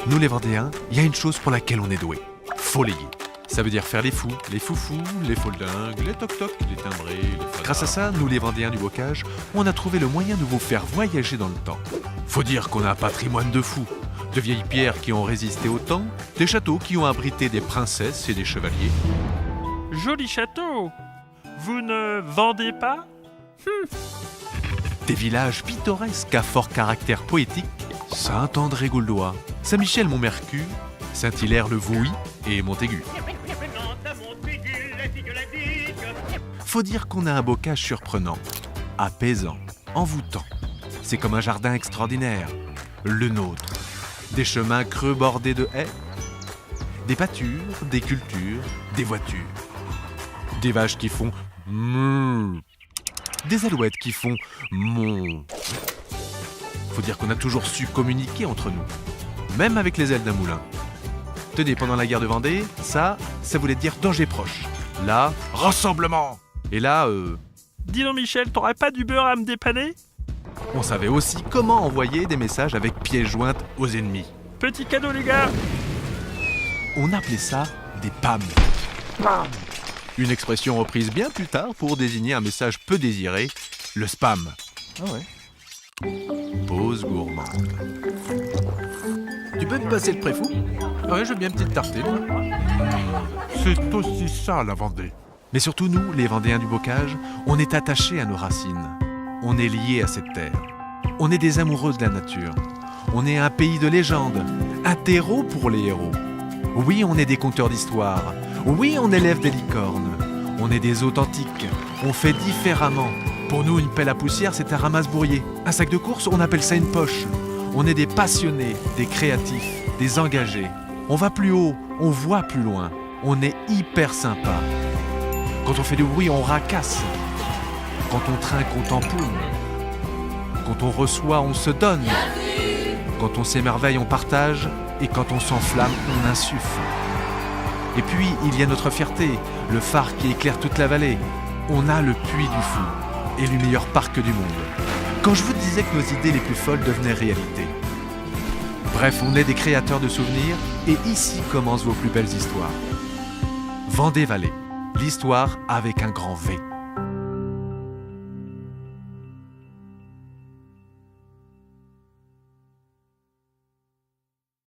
Nous les Vendéens, il y a une chose pour laquelle on est doué. Foléiller. Ça veut dire faire les fous, les foufous, les foldingues, les toc-toc, les timbrés, les fadas. Grâce à ça, nous les Vendéens du Bocage, on a trouvé le moyen de vous faire voyager dans le temps. Faut dire qu'on a un patrimoine de fous. De vieilles pierres qui ont résisté au temps, des châteaux qui ont abrité des princesses et des chevaliers. Joli château. Vous ne vendez pas? Des villages pittoresques à fort caractère poétique, Saint-André-Gouldois, Saint-Michel-Mont-Mercure, Saint-Hilaire-le-Vouy et Montaigu. Faut dire qu'on a un bocage surprenant, apaisant, envoûtant. C'est comme un jardin extraordinaire, le nôtre. Des chemins creux bordés de haies, des pâtures, des cultures, des voitures. Des vaches qui font mmm, des alouettes qui font mon. Faut dire qu'on a toujours su communiquer entre nous, même avec les ailes d'un moulin. Tenez, pendant la guerre de Vendée, ça voulait dire danger proche. Là, rassemblement. Et là, Dis donc Michel, t'aurais pas du beurre à me dépanner? on savait aussi comment envoyer des messages avec pièces jointes aux ennemis. Petit cadeau les gars. On appelait ça des PAM. Une expression reprise bien plus tard pour désigner un message peu désiré, le spam. Ah ouais. Pause gourmande. Tu peux me passer le préfou? Ah ouais, je veux bien une petite tartine. C'est aussi ça la Vendée. Mais surtout nous, les Vendéens du Bocage, on est attachés à nos racines. On est liés à cette terre. On est des amoureux de la nature. On est un pays de légende, un terreau pour les héros. Oui, on est des conteurs d'histoire. Oui, on élève des licornes. On est des authentiques. On fait différemment. Pour nous, une pelle à poussière, c'est un ramasse-bourrier. Un sac de course, on appelle ça une poche. On est des passionnés, des créatifs, des engagés. On va plus haut, on voit plus loin. On est hyper sympa. Quand on fait du bruit, on racasse. Quand on trinque, on tamponne. Quand on reçoit, on se donne. Quand on s'émerveille, on partage. Et quand on s'enflamme, on insuffle. Et puis, il y a notre fierté, le phare qui éclaire toute la vallée. On a le Puy du Fou et le meilleur parc du monde. Quand je vous disais que nos idées les plus folles devenaient réalité. Bref, on est des créateurs de souvenirs et ici commencent vos plus belles histoires. Vendée Vallée, l'histoire avec un grand V.